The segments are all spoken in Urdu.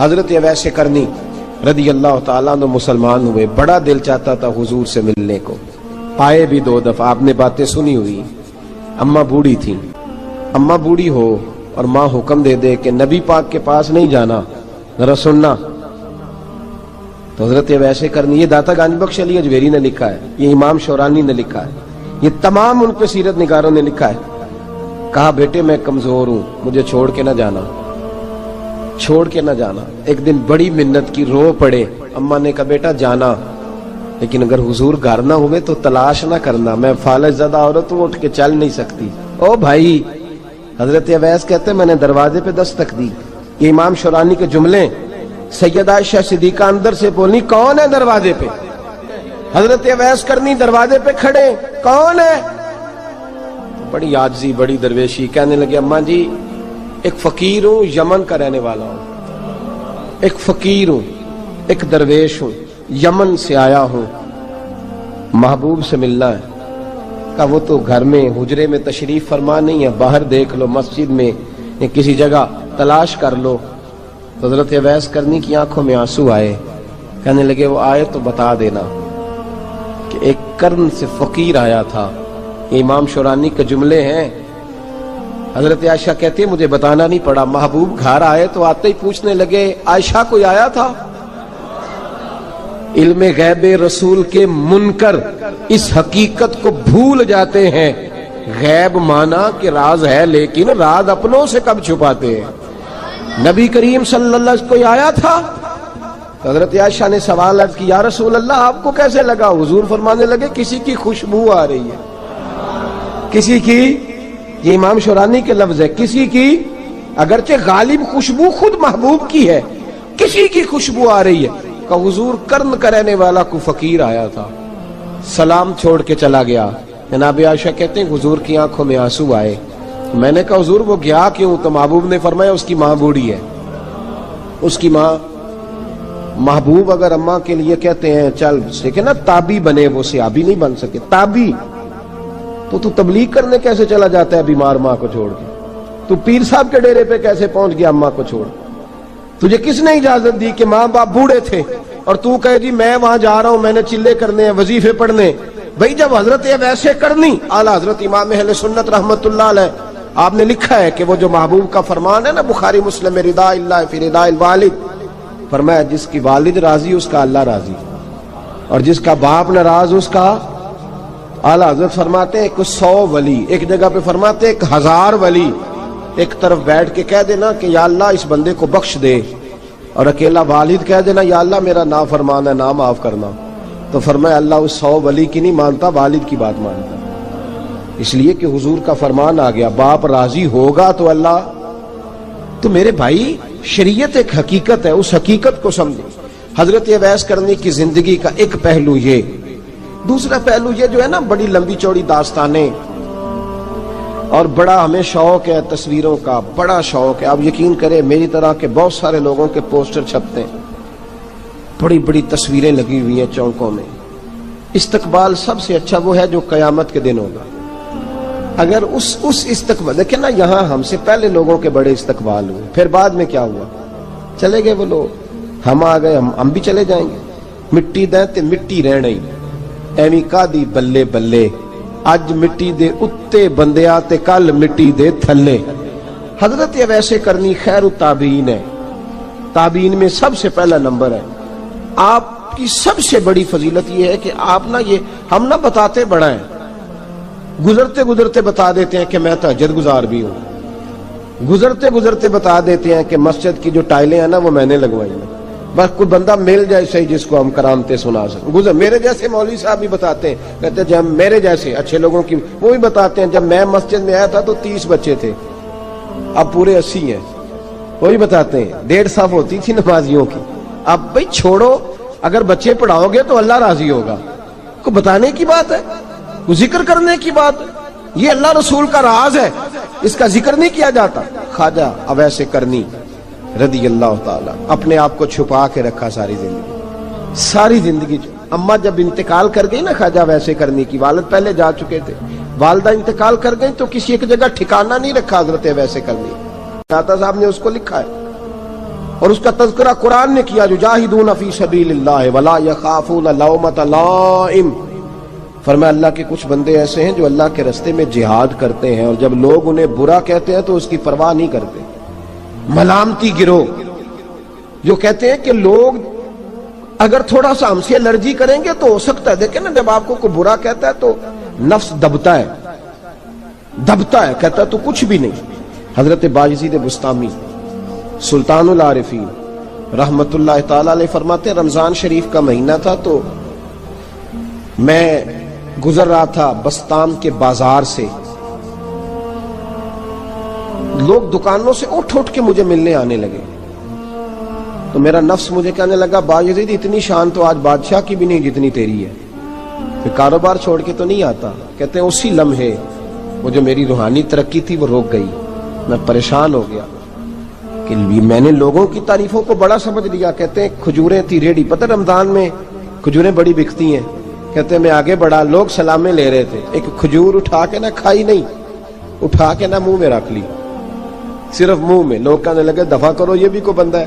حضرت اویس کرنی رضی اللہ تعالیٰ عنہ مسلمان ہوئے، بڑا دل چاہتا تھا حضور سے ملنے کو، آئے بھی 2 دفعہ، آپ نے باتیں سنی ہوئی۔ اماں بوڑھی تھی، اماں بوڑھی ہو اور ماں حکم دے دے کہ نبی پاک کے پاس نہیں جانا، ذرا سننا، تو حضرت اویس کرنی، یہ داتا گنج بخش علی اجویری نے لکھا ہے، یہ امام شورانی نے لکھا ہے، یہ تمام ان پہ سیرت نگاروں نے لکھا ہے، کہا بیٹے میں کمزور ہوں، مجھے چھوڑ کے نہ جانا، چھوڑ کے نہ جانا۔ ایک دن بڑی منت کی، رو پڑے، اماں نے کہا بیٹا جانا، لیکن اگر حضور گھر نہ ہوئے تو تلاش نہ کرنا، میں فالج زدہ عورت ہوں، اٹھ کے چل نہیں سکتی۔ او بھائی، حضرت اویس کہتے ہیں میں نے دروازے پہ دستک دی، یہ امام شورانی کے جملے، سیدہ عائشہ صدیقہ اندر سے بولنی کون ہے دروازے پہ؟ حضرت اویس کرنی دروازے پہ کھڑے، کون ہے؟ بڑی عاجزی، بڑی درویشی، کہنے لگے اماں جی ایک فقیر ہوں، یمن کا رہنے والا ہوں، ایک فقیر ہوں، ایک درویش ہوں، یمن سے آیا ہوں، محبوب سے ملنا ہے۔ کہا وہ تو گھر میں حجرے میں تشریف فرما نہیں ہے، باہر دیکھ لو، مسجد میں یا کسی جگہ تلاش کر لو۔ حضرت اویس کرنی کی آنکھوں میں آنسو آئے، کہنے لگے وہ آئے تو بتا دینا کہ ایک قرن سے فقیر آیا تھا۔ یہ امام شورانی کے جملے ہیں۔ حضرت عائشہ کہتی ہے مجھے بتانا نہیں پڑا، محبوب گھر آئے تو آتے ہی پوچھنے لگے عائشہ کوئی آیا تھا؟ علم غیب رسول کے منکر اس حقیقت کو بھول جاتے ہیں، غیب مانا کہ راز ہے لیکن راز اپنوں سے کب چھپاتے ہیں۔ نبی کریم صلی اللہ علیہ وسلم کوئی آیا تھا؟ حضرت عائشہ نے سوال عرض کی یا رسول اللہ آپ کو کیسے لگا؟ حضور فرمانے لگے کسی کی خوشبو آ رہی ہے، کسی کی، یہ امام شورانی کے لفظ ہے، کسی کی، اگرچہ غالب خوشبو خود محبوب کی ہے، کسی کی خوشبو آ رہی ہے۔ کہ حضور قرن کا رہنے والا کو فقیر آیا تھا، سلام چھوڑ کے چلا گیا۔ جناب عائشہ کہتے ہیں حضور کی آنکھوں میں آنسو آئے۔ میں نے کہا حضور وہ گیا کیوں؟ تو محبوب نے فرمایا اس کی ماں بوڑھی ہے، اس کی ماں، محبوب اگر اماں کے لیے کہتے ہیں چل لیکن نا تابی بنے، وہ صحابی نہیں بن سکے، تابی، تو تبلیغ کرنے کیسے چلا جاتا ہے بیمار ماں کو چھوڑ کے؟ تو پیر صاحب کے ڈیرے پہ کیسے پہنچ گیا اماں کو چھوڑ؟ تجھے کس نے اجازت دی کہ ماں باپ بوڑھے تھے اور تو کہے جی میں وہاں جا رہا ہوں، میں نے چلے کرنے ہیں، وظیفے پڑھنے؟ بھئی جب حضرت اویس کرنی اعلیٰ حضرت امام اہل سنت رحمت اللہ علیہ، آپ نے لکھا ہے کہ وہ جو محبوب کا فرمان ہے نا بخاری مسلم میں، رضا اللہ فی رضا الوالد، فرمایا جس کی والد راضی اس کا اللہ راضی، اور جس کا باپ ناراض اس کا، اعلیٰ حضرت فرماتے ہیں 100 ولی، ایک جگہ پہ فرماتے ہیں 1000 ولی ایک طرف بیٹھ کے کہہ دینا کہ یا اللہ اس بندے کو بخش دے، اور اکیلا والد کہہ دینا یا اللہ میرا نافرمان ہے، نہ معاف کرنا، تو فرمایا اللہ اس 100 ولی کی نہیں مانتا، والد کی بات مانتا، اس لیے کہ حضور کا فرمان آ گیا باپ راضی ہوگا تو اللہ۔ تو میرے بھائی شریعت ایک حقیقت ہے، اس حقیقت کو سمجھیں۔ حضرت اویس کرنی کی زندگی کا ایک پہلو یہ، دوسرا پہلو یہ جو ہے نا بڑی لمبی چوڑی داستانیں، اور بڑا ہمیں شوق ہے تصویروں کا، بڑا شوق ہے، آپ یقین کریں میری طرح کے بہت سارے لوگوں کے پوسٹر چھپتے ہیں، بڑی بڑی تصویریں لگی ہوئی ہیں چوکوں میں۔ استقبال سب سے اچھا وہ ہے جو قیامت کے دن ہوگا۔ اگر اس استقبال دیکھیں نا، یہاں ہم سے پہلے لوگوں کے بڑے استقبال ہوئے، پھر بعد میں کیا ہوا؟ چلے گئے وہ لوگ، ہم آ گئے، ہم بھی چلے جائیں گے۔ مٹی دیں تے مٹی رہنا ہی، ایویں کا دی بلے بلے، اج مٹی دے اتے بندیا تے کل مٹی دے تھلے۔ حضرت اویس کرنی خیر التابعین ہے، تابعین میں سب سے پہلا نمبر ہے۔ آپ کی سب سے بڑی فضیلت یہ ہے کہ آپ نا، یہ ہم نہ بتاتے بڑا ہیں، گزرتے گزرتے بتا دیتے ہیں کہ میں تہجد گزار بھی ہوں، گزرتے گزرتے بتا دیتے ہیں کہ مسجد کی جو ٹائلیں ہیں نا وہ میں نے لگوائی ہیں، بس کوئی بندہ مل جائے صحیح جس کو ہم کرامتیں سنا سکیں۔ میرے جیسے مولوی صاحب بھی بتاتے ہیں، کہتے ہیں جب میرے جیسے اچھے لوگوں کی، وہ بھی بتاتے ہیں جب میں مسجد میں آیا تھا تو 30 بچے تھے، اب پورے 80 ہیں، وہی بتاتے ہیں 1.5 صف ہوتی تھی نمازیوں کی، اب بھائی چھوڑو، اگر بچے پڑھاؤ گے تو اللہ راضی ہوگا، کو بتانے کی بات ہے، کو ذکر کرنے کی بات ہے، یہ اللہ رسول کا راز ہے، اس کا ذکر نہیں کیا جاتا۔ خواجہ اویس کرنی رضی اللہ تعالیٰ اپنے آپ کو چھپا کے رکھا ساری زندگی۔ اماں جب انتقال کر گئی نا خواجہ اویس کرنی کی، والد پہلے جا چکے تھے، والدہ انتقال کر گئی تو کسی ایک جگہ ٹھکانہ نہیں رکھا حضرت اویس کرنی۔ داتا صاحب نے اس کو لکھا ہے اور اس کا تذکرہ قرآن نے کیا، یجاہدون فی سبیل اللہ ولا یخافون لومۃ لائم۔ فرمایا اللہ کے کچھ بندے ایسے ہیں جو اللہ کے راستے میں جہاد کرتے ہیں اور جب لوگ انہیں برا کہتے ہیں تو اس کی پرواہ نہیں کرتے۔ ملامتی گروہ جو کہتے ہیں کہ لوگ اگر تھوڑا سا ہم سے الرجی کریں گے تو ہو سکتا ہے، دیکھیں نا جب آپ کو کوئی برا کہتا ہے تو نفس دبتا ہے، کہتا ہے تو کچھ بھی نہیں۔ حضرت باجزید بسطامی سلطان العارفین رحمت اللہ تعالی علیہ فرماتے ہیں رمضان شریف کا مہینہ تھا تو میں گزر رہا تھا بستام کے بازار سے، لوگ دکانوں سے اٹھ کے مجھے ملنے آنے لگے تو میرا نفس مجھے کہنے لگا باجزید اتنی شان تو آج بادشاہ کی بھی نہیں جتنی تیری ہے، پھر کاروبار چھوڑ کے تو نہیں آتا۔ کہتے ہیں اسی لمحے وہ جو میری روحانی ترقی تھی وہ روک گئی، میں پریشان ہو گیا کہ میں نے لوگوں کی تعریفوں کو بڑا سمجھ لیا۔ کہتے ہیں کھجوریں تھی ریڈی، پتہ رمضان میں کھجوریں بڑی بکتی ہیں، کہتے ہیں میں آگے بڑھا، لوگ سلامیں لے رہے تھے، ایک کھجور اٹھا کے نہ کھائی نہیں، اٹھا کے نہ منہ میں رکھ لی، صرف منہ میں۔ لوگ کہنے لگے دفع کرو یہ بھی کوئی بندہ ہے،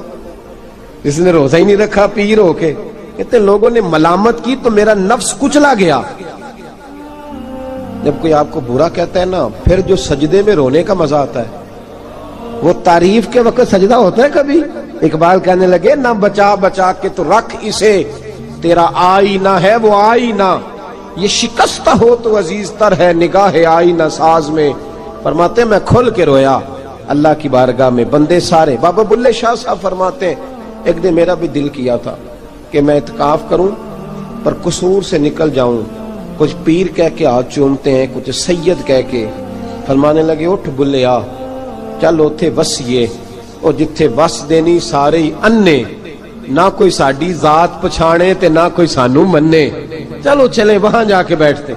اس نے روزہ ہی نہیں رکھا پیر ہو کے۔ کہتے لوگوں نے ملامت کی تو میرا نفس کچلا گیا۔ جب کوئی آپ کو برا کہتا ہے نا، پھر جو سجدے میں رونے کا مزہ آتا ہے وہ تعریف کے وقت سجدہ ہوتا ہے کبھی؟ اقبال کہنے لگے نہ بچا بچا کے تو رکھ اسے، تیرا آئینہ ہے وہ آئینہ، یہ شکستہ ہو تو عزیز تر ہے نگاہ آئینہ ساز میں۔ فرماتے میں کھل کے رویا اللہ کی بارگاہ میں، بندے سارے۔ بابا بلے شاہ صاحب فرماتے ہیں ایک دن میرا بھی دل کیا تھا کہ میں اعتکاف کروں پر قصور سے نکل جاؤں، کچھ پیر کہہ کے ہاتھ چومتے ہیں، کچھ سید کہہ کے۔ فرمانے لگے اٹھ بلے آ چل اوتھے وسیے، اور جتھے وس دینی سارے ہی انے، نہ کوئی ساڈی ذات پچھانے تے نہ کوئی سانو منے، چلو چلے وہاں جا کے بیٹھتے۔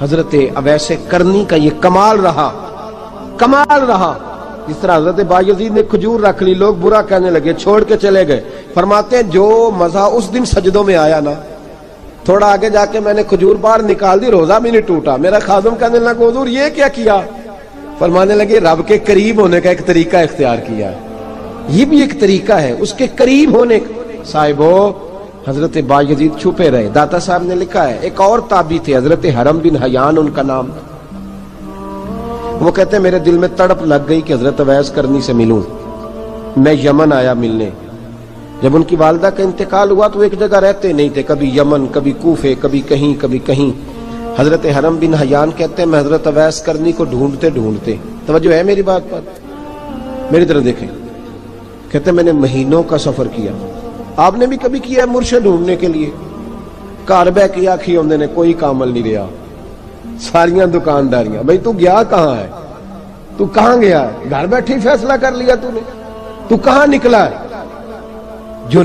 حضرت اویس کرنی کا یہ کمال رہا، جس طرح حضرت بایزید نے کھجور رکھ لی، لوگ برا کہنے لگے، چھوڑ کے چلے گئے۔ فرماتے ہیں جو مزہ اس دن سجدوں میں آیا نا، تھوڑا آگے جا کے میں نے کھجور باہر نکال دی، روزہ بھی نہیں ٹوٹا۔ میرا خادم کہنے لگا حضور یہ کیا کیا؟ فرمانے لگے رب کے قریب ہونے کا ایک طریقہ اختیار کیا ہے، یہ بھی ایک طریقہ ہے اس کے قریب ہونے کا۔ صاحبو حضرت بایزید چھپے رہے۔ داتا صاحب نے لکھا ہے ایک اور تابعی تھے حضرت حرم بن حیان ان کا نام، وہ کہتے ہیں میرے دل میں تڑپ لگ گئی کہ حضرت اویس کرنی سے ملوں۔ میں یمن آیا ملنے، جب ان کی والدہ کا انتقال ہوا تو ایک جگہ رہتے نہیں تھے، کبھی یمن کبھی کوفے کبھی کہیں۔ حضرت حرم بن حیان کہتے ہیں میں حضرت اویس کرنی کو ڈھونڈتے، توجہ ہے میری بات پر، میری طرف دیکھیں، کہتے ہیں میں نے مہینوں کا سفر کیا۔ آپ نے بھی کبھی کیا ہے مرشد ڈھونڈنے کے لیے؟ گھر بہ کے آکھی ہوندے نے کوئی کامل نہیں رہا، ساریاں دکانداریاں، بھئی تو گیا کہاں ہے؟ تو کہاں گیا ہے؟ گھر بیٹھے فیصلہ کر لیا تو نے، تو کہاں نکلا ہے؟ جو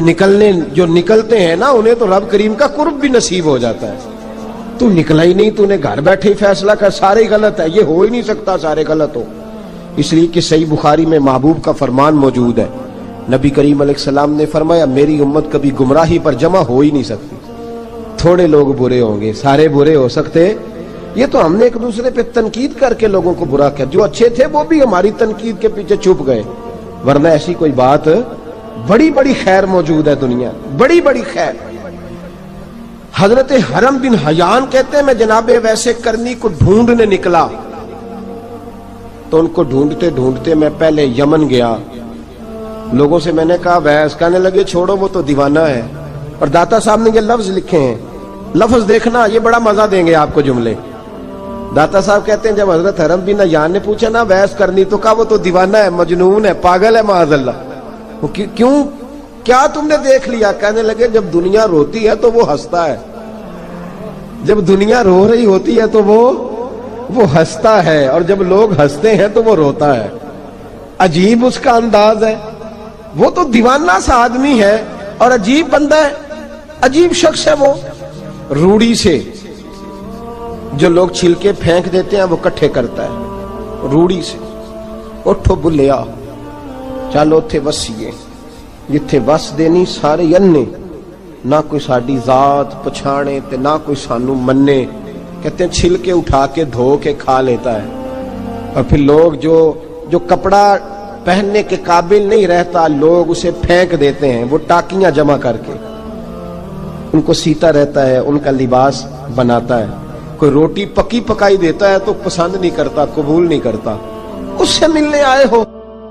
نکلتے ہیں نا انہیں تو رب کریم کا قرب بھی نصیب ہو جاتا ہے۔ تو نکلا ہی نہیں، تو نے گھر بیٹھے فیصلہ کر، سارے غلط ہے، یہ ہو ہی نہیں سکتا سارے غلط ہو۔ اس لیے کہ صحیح بخاری میں محبوب کا فرمان موجود ہے، نبی کریم علیہ السلام نے فرمایا میری امت کبھی گمراہی پر جمع ہو ہی نہیں سکتی، تھوڑے لوگ برے ہوں گے، سارے برے ہو سکتے؟ یہ تو ہم نے ایک دوسرے پہ تنقید کر کے لوگوں کو برا کیا، جو اچھے تھے وہ بھی ہماری تنقید کے پیچھے چھپ گئے، ورنہ ایسی کوئی بات، بڑی خیر موجود ہے دنیا، بڑی خیر۔ حضرت حرم بن حیان کہتے ہیں میں جناب ویسے کرنی کو ڈھونڈنے نکلا تو ان کو ڈھونڈتے میں پہلے یمن گیا، لوگوں سے میں نے کہا ویس، کہنے لگے چھوڑو وہ تو دیوانہ ہے۔ اور داتا صاحب نے یہ لفظ لکھے ہیں، لفظ دیکھنا یہ بڑا مزہ دیں گے آپ کو جملے۔ داتا صاحب کہتے ہیں جب حضرت حرم بن حیان نے پوچھا نا ویس کرنی، تو کہا وہ تو دیوانہ ہے، مجنون ہے، پاگل ہے معاذ اللہ۔ کیوں؟ کیا تم نے دیکھ لیا؟ کہنے لگے جب دنیا روتی ہے تو وہ ہنستا ہے، جب دنیا رو رہی ہوتی ہے تو وہ ہنستا ہے، اور جب لوگ ہنستے ہیں تو وہ روتا ہے۔ عجیب اس کا انداز ہے، وہ تو دیوانہ سا آدمی ہے اور عجیب بندہ ہے، عجیب شخص ہے وہ۔ روڑی سے جو لوگ چھلکے پھینک دیتے ہیں وہ کٹھے کرتا ہے، روڑی سے۔ اٹھو بلیا چلو تھے وسیے، جتھے وس دینی سارے انے، نہ کوئی ساڈی ذات پچھانے تے نہ کوئی سانو منے۔ کہتے ہیں چھلکے اٹھا کے دھو کے کھا لیتا ہے، اور پھر لوگ جو کپڑا پہننے کے قابل نہیں رہتا لوگ اسے پھینک دیتے ہیں، وہ ٹاکیاں جمع کر کے ان کو سیتا رہتا ہے، ان کا لباس بناتا ہے۔ کوئی روٹی پکی پکائی دیتا ہے تو پسند نہیں کرتا، قبول نہیں کرتا، اس سے ملنے آئے ہو۔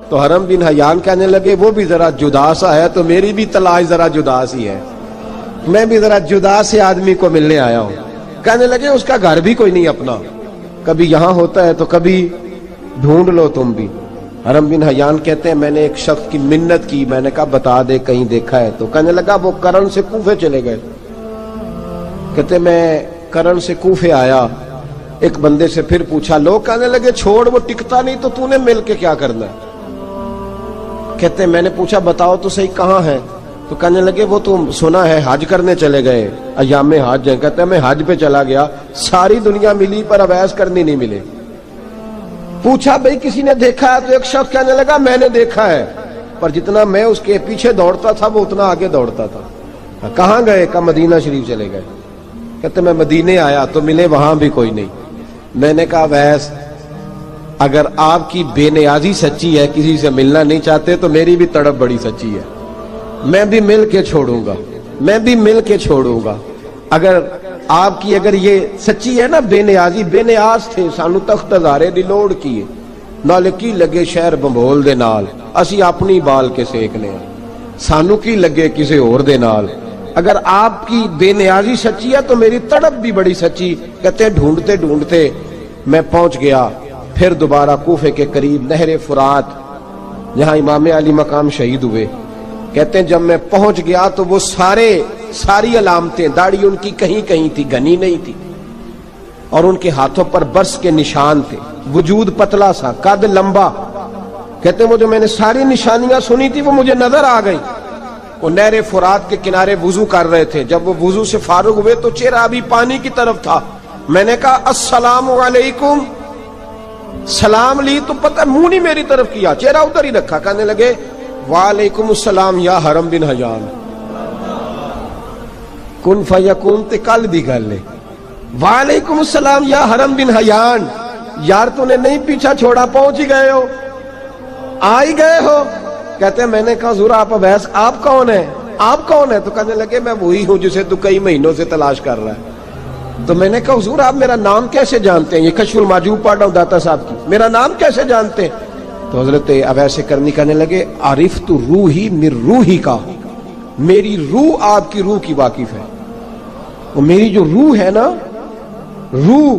تو حرم بن حیان کہنے لگے وہ بھی ذرا جدا سا ہے تو میری بھی تلاش ذرا جدا سی ہے، میں بھی ذرا جدا سے آدمی کو ملنے آیا ہوں۔ کہنے لگے اس کا گھر بھی کوئی نہیں اپنا، کبھی یہاں ہوتا ہے تو کبھی ڈھونڈ لو تم بھی۔ حرم بن حیان کہتے ہیں میں نے ایک شخص کی منت کی، میں نے کہا بتا دے کہیں دیکھا ہے، تو کہنے لگا وہ کرن سے کوفے چلے گئے۔ کہتے میں کرن سے کوفے آیا، ایک بندے سے پھر پوچھا، لوگ کہنے لگے چھوڑ وہ ٹکتا نہیں تو تو نے مل کے کیا کرنا ہے۔ کہتے میں نے پوچھا بتاؤ تو صحیح کہاں ہے، تو کہنے لگے وہ تم سنا ہے حج کرنے چلے گئے، ایام حج ہیں۔ کہتے میں حج پہ چلا گیا، ساری دنیا ملی پر اویس کرنی نہیں ملے۔ پوچھا بھئی کسی نے دیکھا ہے، تو ایک شخص کہنے لگا میں نے دیکھا ہے، پر جتنا میں اس کے پیچھے دوڑتا تھا وہ اتنا آگے دوڑتا تھا۔ کہاں گئے؟ کہ مدینہ شریف چلے گئے۔ کہتے میں مدینے آیا تو ملے وہاں بھی کوئی نہیں۔ میں نے کہا ویس اگر آپ کی بے نیازی سچی ہے، کسی سے ملنا نہیں چاہتے، تو میری بھی تڑپ بڑی سچی ہے، میں بھی مل کے چھوڑوں گا، میں بھی مل کے چھوڑوں گا۔ اگر آپ کی اگر یہ سچی ہے نا بے نیازی، بے نیاز تھے، سانو تخت ہزارے دی لوڑ کی نال کی لگے شہر بمبول دے نال، اسی اپنی بال کے سیکنے ہیں، سانو کی لگے کسی اور دے نال۔ اگر آپ کی بے نیازی سچی ہے تو میری تڑپ بھی بڑی سچی۔ کہتے ڈھونڈتے ڈھونڈتے میں پہنچ گیا، پھر دوبارہ کوفے کے قریب نہر فرات جہاں امام علی مقام شہید ہوئے۔ کہتے ہیں جب میں پہنچ گیا تو وہ ساری علامتیں، داڑھی ان کی کہیں کہیں تھی، گھنی نہیں تھی، اور ان کے ہاتھوں پر برس کے نشان تھے، وجود پتلا سا، قد لمبا۔ کہتے ہیں وہ جو میں نے ساری نشانیاں سنی تھی وہ مجھے نظر آ گئی۔ وہ نہر فرات کے کنارے وضو کر رہے تھے، جب وہ وضو سے فارغ ہوئے تو چہرہ ابھی پانی کی طرف تھا۔ میں نے کہا السلام علیکم، سلام لی تو پتہ منہ نہیں میری طرف کیا، چہرہ ادھر ہی رکھا۔ کہنے لگے وعلیکم السلام یا حرم بن حیان، کن فیکون تے کل دی گل ہے۔ وعلیکم السلام یا حرم بن حیان، یار تو نے نہیں پیچھا چھوڑا، پہنچ ہی گئے ہو، آ ہی گئے ہو۔ کہتے ہیں میں نے کہا حضور آپ اویس، آپ کون ہیں؟ آپ کون ہیں؟ تو کہنے لگے میں وہی ہوں جسے تو کئی مہینوں سے تلاش کر رہا ہے۔ تو میں نے کہا حضور آپ میرا نام کیسے جانتے ہیں؟ یہ کشف المحجوب پڑھ رہا ہوں داتا صاحب کی، میرا نام کیسے جانتے ہیں؟ تو حضرت اویس کرنی کہنے لگے عرفت روحی من روحی کا، میری روح آپ کی روح کی واقف ہے۔ وہ میری جو روح ہے نا، روح،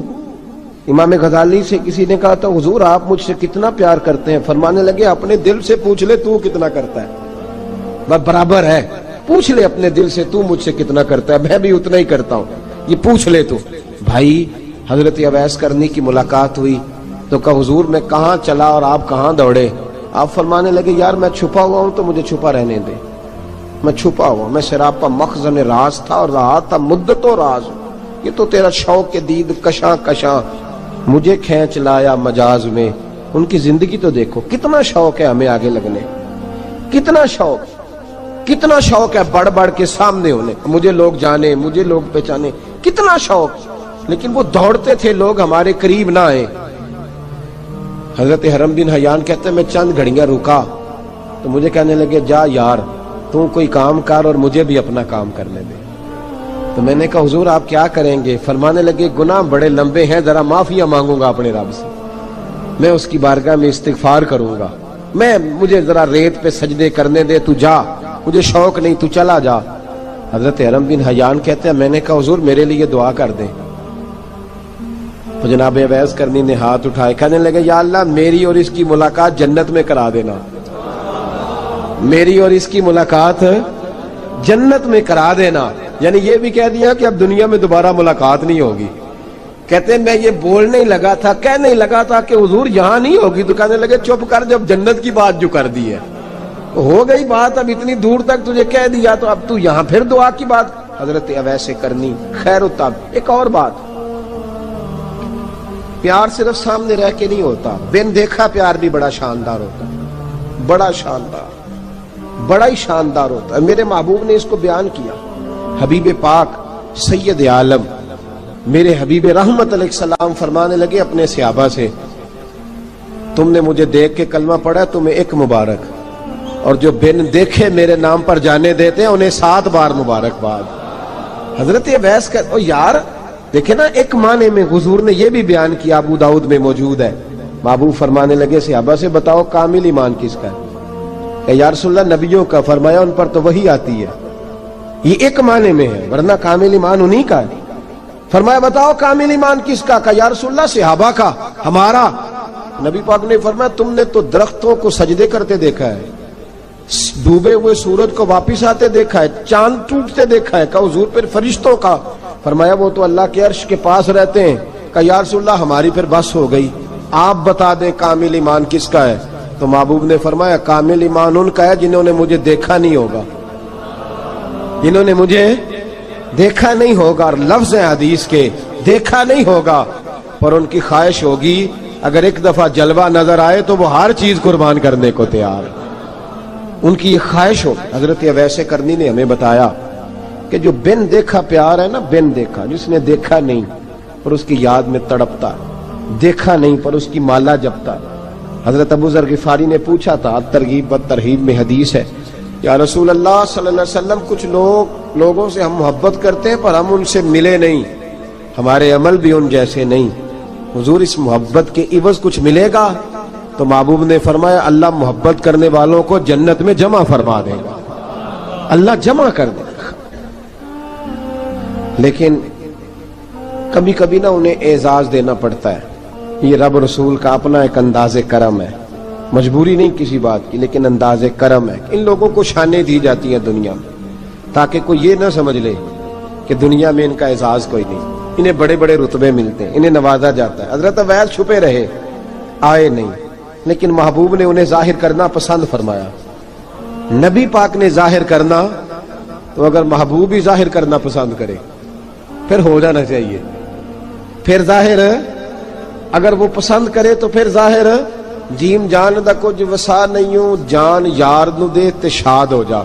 امام غزالی سے کسی نے کہا تھا حضور آپ مجھ سے کتنا پیار کرتے ہیں؟ فرمانے لگے اپنے دل سے پوچھ لے تو کتنا کرتا ہے، بس برابر ہے، پوچھ لے اپنے دل سے تو مجھ سے کتنا کرتا ہے، میں بھی اتنا ہی کرتا ہوں، یہ پوچھ لے تو۔ بھائی حضرت اویس کرنی کی ملاقات ہوئی تو کہا حضور میں کہاں چلا اور آپ کہاں دوڑے؟ آپ فرمانے لگے یار میں چھپا ہوا ہوں تو مجھے چھپا رہنے دے، میں چھپا ہوا، میں سراپا مخزن راز تھا اور رہا تھا مدت و راز۔ یہ تو تیرا شوق کے دید کشاں کشاں مجھے کھینچ لایا مجاز میں۔ ان کی زندگی تو دیکھو، کتنا شوق ہے ہمیں آگے لگنے، کتنا شوق ہے بڑھ بڑھ کے سامنے ہونے، مجھے لوگ جانے، مجھے لوگ پہچانے، کتنا شوق، لیکن وہ دوڑتے تھے لوگ ہمارے قریب نہ آئے۔ حضرت حرم بن حیان کہتے ہیں میں چند گھڑیاں رکا تو مجھے کہنے لگے جا یار تو کوئی کام کر اور مجھے بھی اپنا کام کرنے دے۔ تو میں نے کہا حضور آپ کیا کریں گے؟ فرمانے لگے گناہ بڑے لمبے ہیں، ذرا معافیاں مانگوں گا اپنے رب سے، میں اس کی بارگاہ میں استغفار کروں گا، مجھے ذرا ریت پہ سجدے کرنے دے، تو جا، مجھے شوق نہیں، تو چلا جا۔ حضرت حرم بن حیان کہتے ہیں میں نے کہا حضور میرے لیے دعا کر دیں۔ تو جناب اویس کرنی نے ہاتھ اٹھائے، کہنے لگے یا اللہ میری اور اس کی ملاقات جنت میں کرا دینا، میری اور اس کی ملاقات جنت میں کرا دینا۔ یعنی یہ بھی کہہ دیا کہ اب دنیا میں دوبارہ ملاقات نہیں ہوگی۔ کہتے ہیں میں یہ بولنے ہی لگا تھا، کہنے ہی لگا تھا کہ حضور یہاں نہیں ہوگی، تو کہنے لگے چپ کر، جب جنت کی بات جو کر دی ہے ہو گئی بات، اب اتنی دور تک تجھے کہہ دیا تو اب تو یہاں پھر دعا کی بات۔ حضرت اویس کرنی خیر التاب۔ ایک اور بات، پیار صرف سامنے رہ کے نہیں ہوتا، بن دیکھا پیار بھی بڑا شاندار ہوتا ہے، بڑا شاندار، بڑا ہی شاندار ہوتا ہے۔ میرے محبوب نے اس کو بیان کیا، حبیب پاک سید عالم میرے حبیب رحمت علیہ السلام فرمانے لگے اپنے صحابہ سے تم نے مجھے دیکھ کے کلمہ پڑھا تمہیں ایک مبارک، اور جو بن دیکھے میرے نام پر جانے دیتے ہیں انہیں 7 بار مبارکباد۔ حضرت اویس کا یار دیکھیں نا، ایک معنی میں حضور نے یہ بھی بیان کیا، ابو داؤد میں موجود ہے۔ محبوب فرمانے لگے صحابہ سے بتاؤ کامل ایمان کس کا ہے؟ کہ یا رسول اللہ نبیوں کا۔ فرمایا ان پر تو وہی آتی ہے۔ یہ ایک معنی میں ہے، ورنہ کامل ایمان انہی کا ہے۔ فرمایا بتاؤ کامل ایمان کس کا؟ کہ یا رسول اللہ صحابہ کا، ہمارا۔ نبی پاک نے فرمایا تم نے تو درختوں کو سجدے کرتے دیکھا ہے، ڈوبے ہوئے سورج کو واپس آتے دیکھا ہے، چاند ٹوٹتے دیکھا ہے۔ کہ حضور پھر فرشتوں کا؟ فرمایا وہ تو اللہ کے عرش کے پاس رہتے ہیں۔ کہ یا رسول اللہ ہماری پھر بس ہو گئی، آپ بتا دیں کامل ایمان کس کا ہے؟ تو محبوب نے فرمایا کامل ایمان ان کا ہے جنہوں نے مجھے دیکھا نہیں ہوگا، جنہوں نے مجھے دیکھا نہیں ہوگا۔ اور لفظ ہیں حدیث کے، دیکھا نہیں ہوگا پر ان کی خواہش ہوگی اگر ایک دفعہ جلوہ نظر آئے تو وہ ہر چیز قربان کرنے کو تیار، ان کی یہ خواہش ہو۔ حضرت اویس کرنی نے ہمیں بتایا کہ جو بن دیکھا پیار ہے نا، بن دیکھا، جس نے دیکھا نہیں پر اس کی یاد میں تڑپتا، دیکھا نہیں پر اس کی مالا جپتا۔ حضرت ابو ذر غفاری نے پوچھا تھا، ترغیب و ترہیب میں حدیث ہے، یا رسول اللہ صلی اللہ علیہ وسلم کچھ لوگوں سے ہم محبت کرتے ہیں پر ہم ان سے ملے نہیں، ہمارے عمل بھی ان جیسے نہیں، حضور اس محبت کے عوض کچھ ملے گا؟ تو محبوب نے فرمایا اللہ محبت کرنے والوں کو جنت میں جمع فرما دے گا، اللہ جمع کر دے گا۔ لیکن کبھی کبھی نا انہیں اعزاز دینا پڑتا ہے، یہ رب رسول کا اپنا ایک انداز کرم ہے، مجبوری نہیں کسی بات کی، لیکن انداز کرم ہے۔ ان لوگوں کو شانیں دی جاتی ہیں دنیا میں تاکہ کوئی یہ نہ سمجھ لے کہ دنیا میں ان کا اعزاز کوئی نہیں، انہیں بڑے بڑے رتبے ملتے ہیں، انہیں نوازا جاتا ہے۔ حضرت اویس چھپے رہے، آئے نہیں، لیکن محبوب نے انہیں ظاہر کرنا پسند فرمایا۔ نبی پاک نے ظاہر کرنا تو اگر محبوب ہی ظاہر کرنا پسند کرے پھر ہو جانا چاہیے، پھر ظاہر اگر وہ پسند کرے تو پھر ظاہر جیم جان دا کچھ وسا نہیں ہوں، جان یار نو دے تے شاد ہو جا،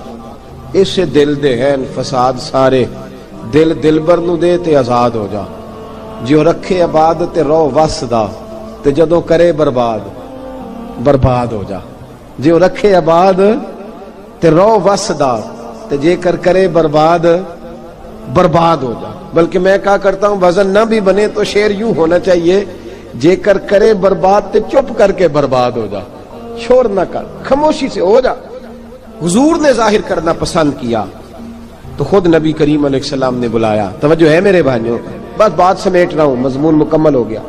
اس سے دل دے ہیں فساد سارے، دل دلبر نو دے تے آزاد ہو جا، جو رکھے آباد تے رو وس دا تے جدوں کرے برباد برباد ہو جا، جو رکھے آباد تے رو وس دا تے جے کر کرے برباد برباد ہو جا۔ بلکہ میں کہا کرتا ہوں وزن نہ بھی بنے تو شعر یوں ہونا چاہیے، جے کر کرے برباد تے چپ کر کے برباد ہو جا، شور نہ کر، خاموشی سے ہو جا۔ حضور نے ظاہر کرنا پسند کیا تو خود نبی کریم علیہ السلام نے بلایا۔ توجہ ہے میرے بھائیوں، بس بات سمیٹ رہا ہوں، مضمون مکمل ہو گیا۔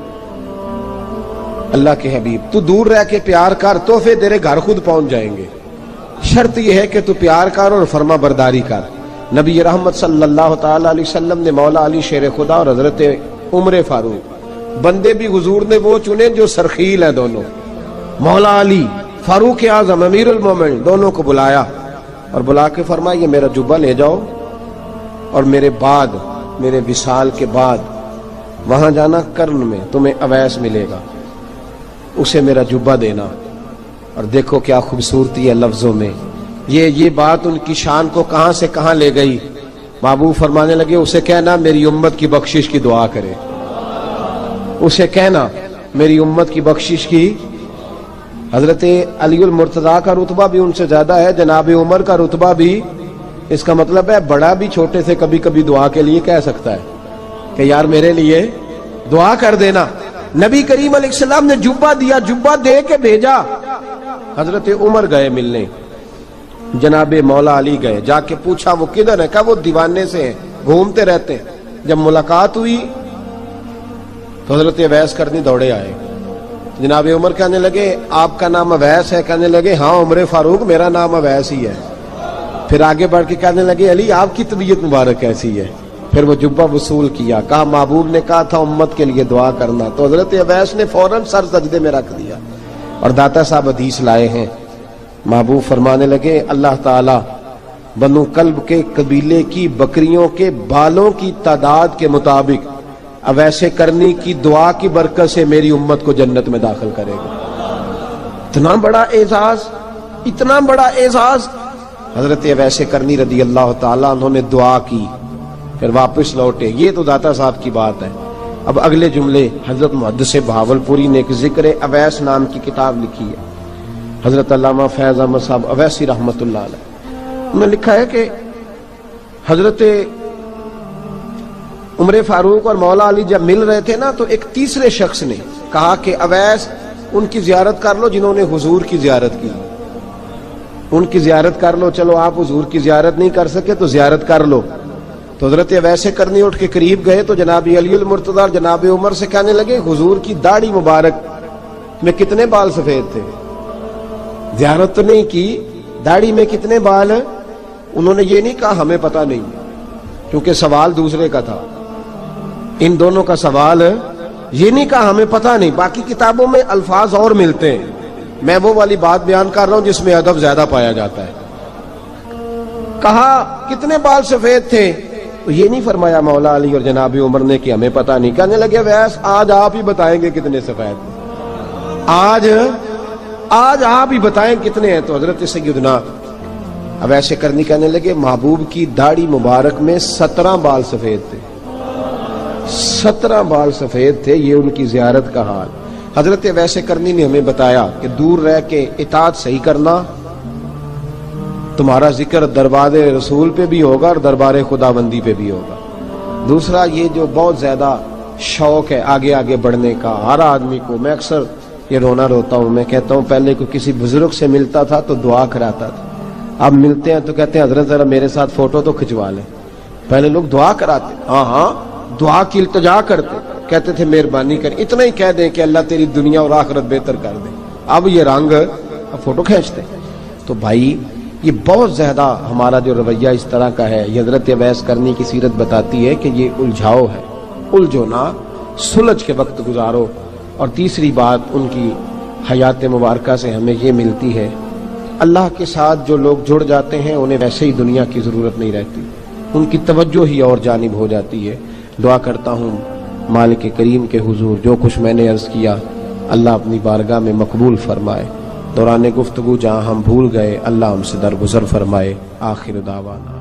اللہ کے حبیب تو دور رہ کے پیار کر، تحفے تیرے گھر خود پہنچ جائیں گے، شرط یہ ہے کہ تو پیار کر اور فرما برداری کر۔ نبی رحمت صلی اللہ تعالی علیہ وسلم نے مولا علی شیر خدا اور حضرت عمر فاروق، بندے بھی حضور نے وہ چنے جو سرخیل ہیں دونوں، مولا علی فاروق اعظم امیر المومنین، دونوں کو بلایا اور بلا کے فرمایا یہ میرا جبہ لے جاؤ اور میرے بعد، میرے وصال کے بعد وہاں جانا کرن میں تمہیں اویس ملے گا، اسے میرا جبہ دینا۔ اور دیکھو کیا خوبصورتی ہے لفظوں میں، یہ بات ان کی شان کو کہاں سے کہاں لے گئی۔ محبوب فرمانے لگے اسے کہنا میری امت کی بخشش کی دعا کرے، اسے کہنا میری امت کی بخشش کی۔ حضرت علی المرتضیٰ کا رتبہ بھی ان سے زیادہ ہے، جناب عمر کا رتبہ بھی، اس کا مطلب ہے بڑا بھی چھوٹے سے کبھی کبھی دعا کے لیے کہہ سکتا ہے کہ یار میرے لیے دعا کر دینا۔ نبی کریم علیہ السلام نے جبہ دیا، جبہ دے کے بھیجا۔ حضرت عمر گئے ملنے، جناب مولا علی گئے، جا کے پوچھا وہ کدھر ہے؟ کہا وہ دیوانے سے ہیں، گھومتے رہتے ہیں۔ جب ملاقات ہوئی تو حضرت اویس کرنی دوڑے آئے، جناب عمر کہنے لگے آپ کا نام اویس ہے؟ کہنے لگے ہاں عمر فاروق میرا نام اویس ہی ہے۔ پھر آگے بڑھ کے کہنے لگے علی آپ کی طبیعت مبارک کیسی ہے؟ پھر وہ جبہ وصول کیا، کہا محبوب نے کہا تھا امت کے لیے دعا کرنا، تو حضرت اویس نے فوراً سر سجدے میں رکھ دیا۔ اور داتا صاحب حدیث لائے ہیں، محبوب فرمانے لگے اللہ تعالی بنو کلب کے قبیلے کی بکریوں کے بالوں کی تعداد کے مطابق اویس کرنی کی دعا کی برکت سے میری امت کو جنت میں داخل کرے گا۔ اتنا بڑا اعزاز، اتنا بڑا اعزاز۔ حضرت اویس کرنی رضی اللہ تعالیٰ انہوں نے دعا کی، پھر واپس لوٹے۔ یہ تو داتا صاحب کی بات ہے، اب اگلے جملے حضرت محدث بہاولپوری نے ایک ذکر اویس نام کی کتاب لکھی ہے، حضرت علامہ فیض احمد صاحب اویسی رحمۃ اللہ علیہ، انہوں نے لکھا ہے کہ حضرت عمر فاروق اور مولا علی جب مل رہے تھے نا تو ایک تیسرے شخص نے کہا کہ اویس ان کی زیارت کر لو جنہوں نے حضور کی زیارت کی، ان کی زیارت کر لو، چلو آپ حضور کی زیارت نہیں کر سکے تو زیارت کر لو۔ تو حضرت اویس کرنی اٹھ کے قریب گئے تو جناب علی المرتضیٰ اور جناب عمر سے کہنے لگے حضور کی داڑھی مبارک میں کتنے بال سفید تھے؟ زیارت تو نہیں کی، داڑھی میں کتنے بال؟ انہوں نے یہ نہیں کہا ہمیں پتہ نہیں، کیونکہ سوال دوسرے کا تھا، ان دونوں کا سوال یہ نہیں کہا ہمیں پتہ نہیں، باقی کتابوں میں الفاظ اور ملتے ہیں، میں وہ والی بات بیان کر رہا ہوں جس میں ادب زیادہ پایا جاتا ہے۔ کہا کتنے بال سفید تھے؟ تو یہ نہیں فرمایا مولا علی اور جناب عمر نے کہ ہمیں پتہ نہیں، کہنے لگے ویس آج آپ ہی بتائیں گے کتنے سفید ہیں، آج آپ ہی بتائیں کتنے ہیں۔ تو حضرت سیدنا اویس کرنی کہنے لگے محبوب کی داڑھی مبارک میں 17 بال سفید تھے، 17 بال سفید تھے، یہ ان کی زیارت کا حال۔ حضرت اویس کرنی نے ہمیں بتایا کہ دور رہ کے اطاعت صحیح کرنا، تمہارا ذکر دربار رسول پہ بھی ہوگا اور دربار خداوندی پہ بھی ہوگا۔ دوسرا یہ جو بہت زیادہ شوق ہے آگے آگے بڑھنے کا ہر آدمی کو، میں اکثر یہ رونا روتا ہوں، میں کہتا ہوں پہلے کوئی کسی بزرگ سے ملتا تھا تو دعا کراتا تھا، اب ملتے ہیں تو کہتے ہیں حضرت ذرا میرے ساتھ فوٹو تو کھنچوا لیں۔ پہلے لوگ دعا کراتے، ہاں دعا کی التجا کرتے، کہتے تھے مہربانی کر، اتنا ہی کہہ دیں کہ اللہ تیری دنیا اور آخرت بہتر کر دے، اب یہ رنگ اب فوٹو کھینچتے۔ تو بھائی یہ بہت زیادہ ہمارا جو رویہ اس طرح کا ہے، یہ حضرت اویس کرنی کی سیرت بتاتی ہے کہ یہ الجھاؤ ہے، الجھو نہ، سلجھ کے وقت گزارو۔ اور تیسری بات ان کی حیات مبارکہ سے ہمیں یہ ملتی ہے، اللہ کے ساتھ جو لوگ جڑ جاتے ہیں انہیں ویسے ہی دنیا کی ضرورت نہیں رہتی، ان کی توجہ ہی اور جانب ہو جاتی ہے۔ دعا کرتا ہوں مالک کریم کے حضور جو کچھ میں نے عرض کیا اللہ اپنی بارگاہ میں مقبول فرمائے، دوران گفتگو جہاں ہم بھول گئے اللہ ہم سے درگزر فرمائے۔ آخر دعوانا